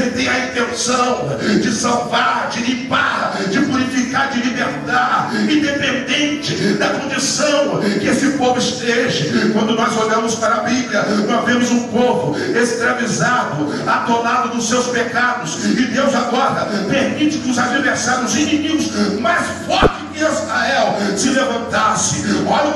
Ele tem a intenção de salvar, de limpar, de purificar, de libertar, independente da condição que esse povo esteja. Quando nós olhamos para a Bíblia, nós vemos um povo escravizado, atolado dos seus pecados, e Deus agora permite que os adversários, os inimigos mais fortes que Israel se levantasse. Olha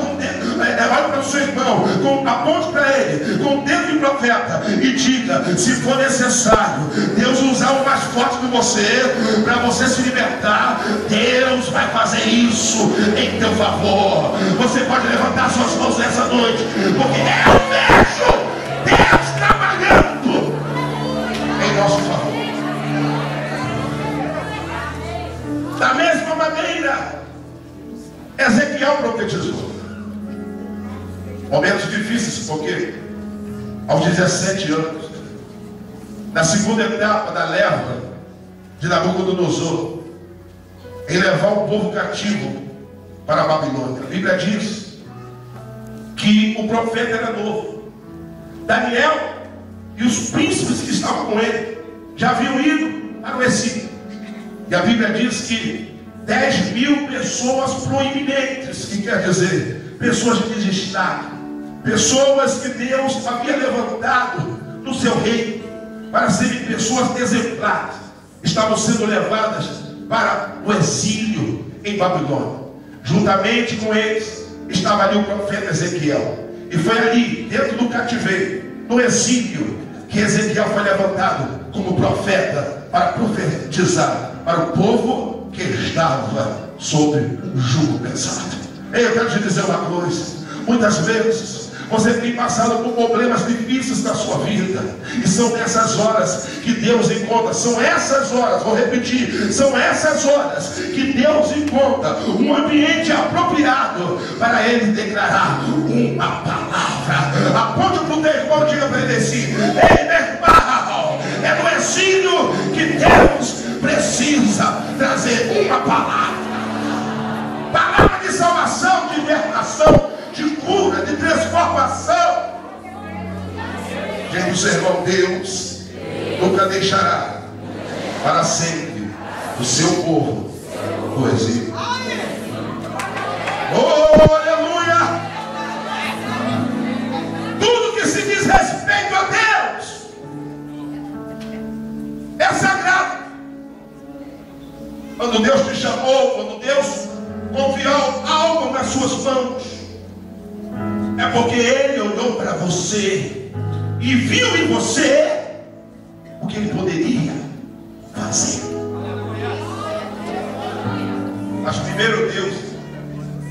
para o seu irmão, aponte para ele com o dedo de profeta e diga: se for necessário Deus usar o mais forte que você, para você se libertar, Deus vai fazer isso em teu favor. Você pode levantar suas mãos nessa noite, porque eu vejo Deus trabalhando em nosso favor. Da mesma maneira, Ezequiel profetizou momentos difíceis, porque aos 17 anos, na segunda etapa da leva de Nabucodonosor, em levar o povo cativo para a Babilônia, a Bíblia diz que o profeta era novo. Daniel e os príncipes que estavam com ele já haviam ido para o exílio, e a Bíblia diz que 10.000 pessoas proeminentes, que quer dizer pessoas de destaque, pessoas que Deus havia levantado no seu reino para serem pessoas exemplares, estavam sendo levadas para o exílio em Babilônia. Juntamente com eles estava ali o profeta Ezequiel, e foi ali, dentro do cativeiro, no exílio, que Ezequiel foi levantado como profeta para profetizar para o povo que estava sob jugo pesado. Eu quero te dizer uma coisa: muitas vezes você tem passado por problemas difíceis na sua vida, e são nessas horas que Deus encontra, são essas horas, vou repetir, são essas horas que Deus encontra um ambiente apropriado para Ele declarar uma palavra. Aponte para o teu irmão e diga para ele assim: ei, meu irmão, é no exílio que Deus precisa trazer uma palavra. Palavra de salvação, de libertação, de cura, de transformação. Diga para o seu irmão: Deus nunca deixará para sempre o seu povo no exílio. Oh, aleluia! Tudo que se diz respeito a Deus é sagrado. Quando Deus te chamou, quando Deus confiou algo nas suas mãos, é porque Ele olhou para você e viu em você o que Ele poderia fazer. Mas primeiro Deus,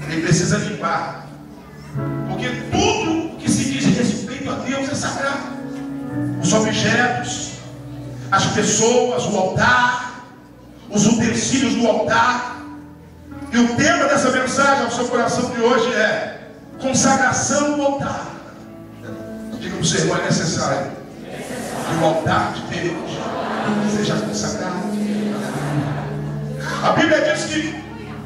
Ele precisa limpar, porque tudo que se diz respeito a Deus é sagrado. Os objetos, as pessoas, o altar, os utensílios do altar. E o tema dessa mensagem ao seu coração de hoje é consagração do altar. Diga para o seu irmão: é necessário que o altar de Deus seja consagrado. A Bíblia diz que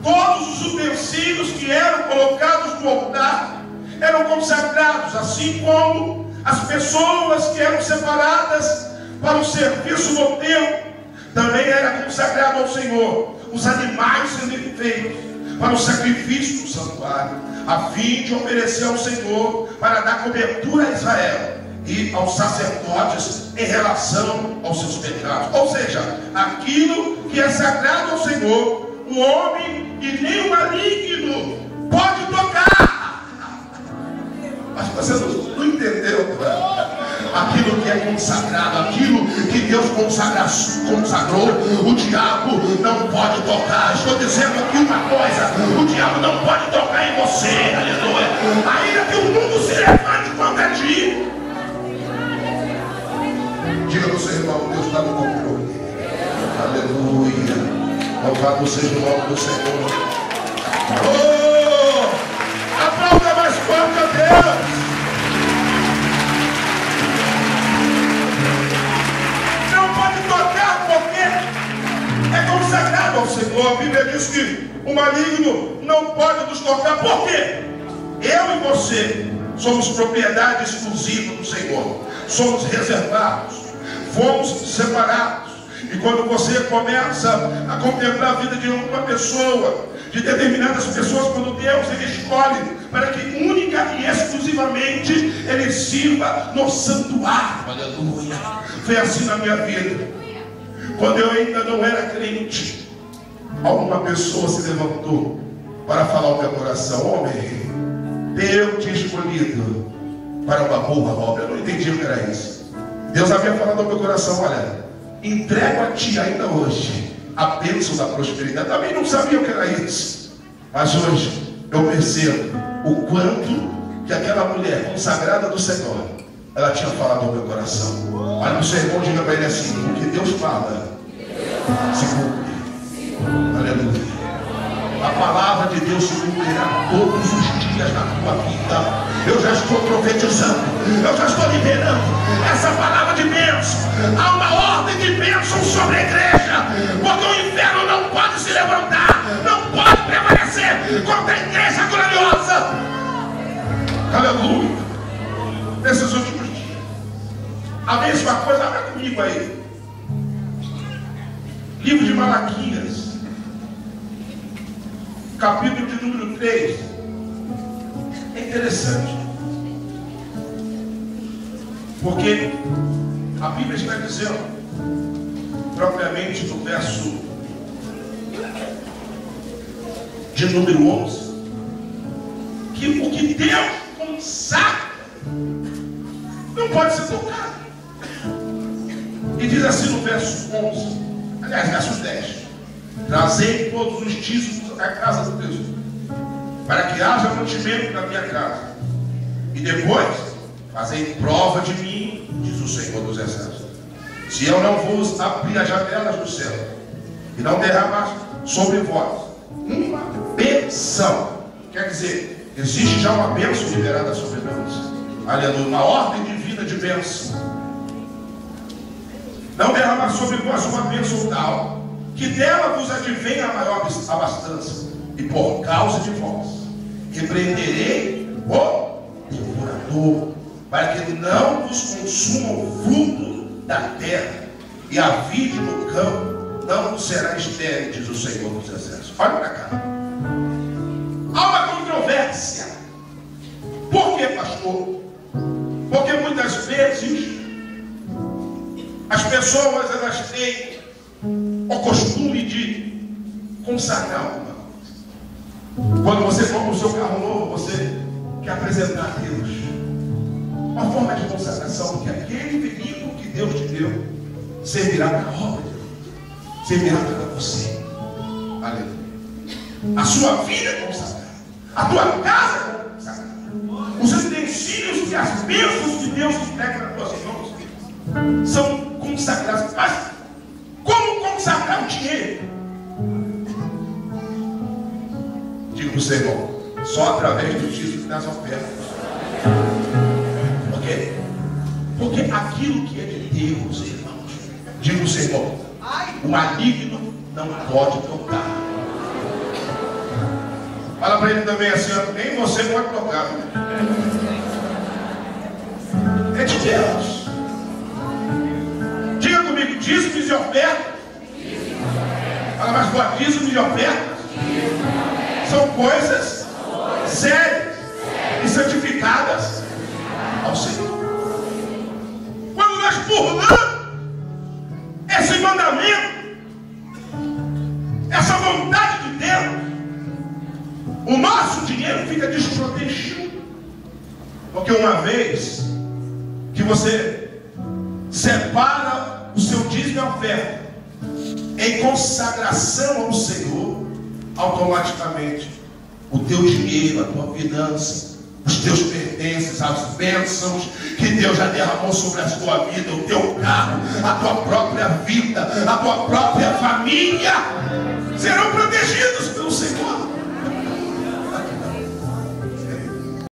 todos os utensílios que eram colocados no altar eram consagrados, assim como as pessoas que eram separadas para o serviço no templo também era consagrado ao Senhor. Os animais sendo feitos para o sacrifício do santuário, a fim de oferecer ao Senhor para dar cobertura a Israel e aos sacerdotes em relação aos seus pecados. Ou seja, aquilo que é sagrado ao Senhor, o homem e nem o maligno pode tocar. Mas você não entendeu, aquilo que é consagrado, aquilo que Deus consagrou, o diabo não pode tocar. Estou dizendo aqui uma coisa: o diabo não pode tocar em você, aleluia, ainda que o mundo se levante contra ti. Diga para o seu irmão: Deus está no controle. Aleluia, louvado seja o nome do Senhor. Oh, aplauda mais forte a Deus. É consagrado ao Senhor. A Bíblia diz que o maligno não pode nos tocar. Por quê? Eu e você somos propriedade exclusiva do Senhor. Somos reservados. fomos separados. E quando você começa a contemplar a vida de uma pessoa, de determinadas pessoas, quando Deus ele escolhe para que única e exclusivamente ele sirva no santuário. Aleluia. Foi assim na minha vida. Quando eu ainda não era crente, alguma pessoa se levantou para falar ao meu coração: homem, Deus te escolhido para uma boa obra. Eu não entendi o que era isso. Deus havia falado ao meu coração: olha, entrego a ti ainda hoje a bênção da prosperidade. Também não sabia o que era isso, mas hoje eu percebo o quanto que aquela mulher consagrada do Senhor, ela tinha falado ao meu coração. Olha o seu irmão, diga para ele assim: o que Deus fala se cumpre. Aleluia. A palavra de Deus se cumprirá todos os dias na tua vida. Eu já estou profetizando, eu já estou liberando essa palavra de bênção. Há uma ordem de bênção sobre a igreja, porque o inferno não pode se levantar, não pode prevalecer contra a igreja gloriosa. Aleluia. Nesses últimos dias, a mesma coisa. Abra comigo aí, livro de Malaquias, capítulo de número 3. É interessante, porque a Bíblia está dizendo, propriamente no verso de número 11, que o que Deus consagra não pode ser tocado. E diz assim no verso 11, aliás, verso 10: trazei todos os dízimos à casa do tesouro, para que haja mantimento na minha casa, e depois fazei prova de mim, diz o Senhor dos Exércitos, se eu não vos abrir as janelas do céu e não derramar sobre vós uma bênção. Quer dizer, existe já uma bênção liberada sobre nós. Aleluia, uma ordem divina de bênção. Não derramar sobre vós uma bênção tal que dela vos advenha a maior abastança, e por causa de vós repreenderei o devorador, para que não vos consuma o fruto da terra, e a vide no campo não será estéril, diz o Senhor dos Exércitos. Olha para cá. Há uma controvérsia. Por que, pastor? Porque muitas vezes as pessoas elas têm o costume de consagrar alguma coisa. Quando você compra o seu carro novo, você quer apresentar a Deus uma forma de consagração, que aquele veículo que Deus te deu servirá para a obra de Deus, servirá para você. Aleluia. A sua vida é consagrada, a tua casa é consagrada, os utensílios e as bênçãos que Deus entrega nas tuas mãos são consagrados. Mas como consagrar o dinheiro? Digo, Senhor, só através do dízimo das ofertas. Por quê? Porque aquilo que é de Deus, irmãos, digo, Senhor, o maligno não pode tocar. Fala para ele também assim: nem você pode tocar. É de Deus. Diga comigo: dízimos e ofertas. Fala mais forte: dízimos e ofertas são coisas sérias e santificadas ao Senhor. Quando nós burlamos esse mandamento, essa vontade de Deus, o nosso dinheiro fica desprotegido. Porque uma vez que você separa o seu dízimo e oferta em consagração ao Senhor, automaticamente o teu dinheiro, a tua finança, os teus pertences, as bênçãos que Deus já derramou sobre a tua vida, o teu carro, a tua própria vida, a tua própria família, serão protegidos pelo Senhor.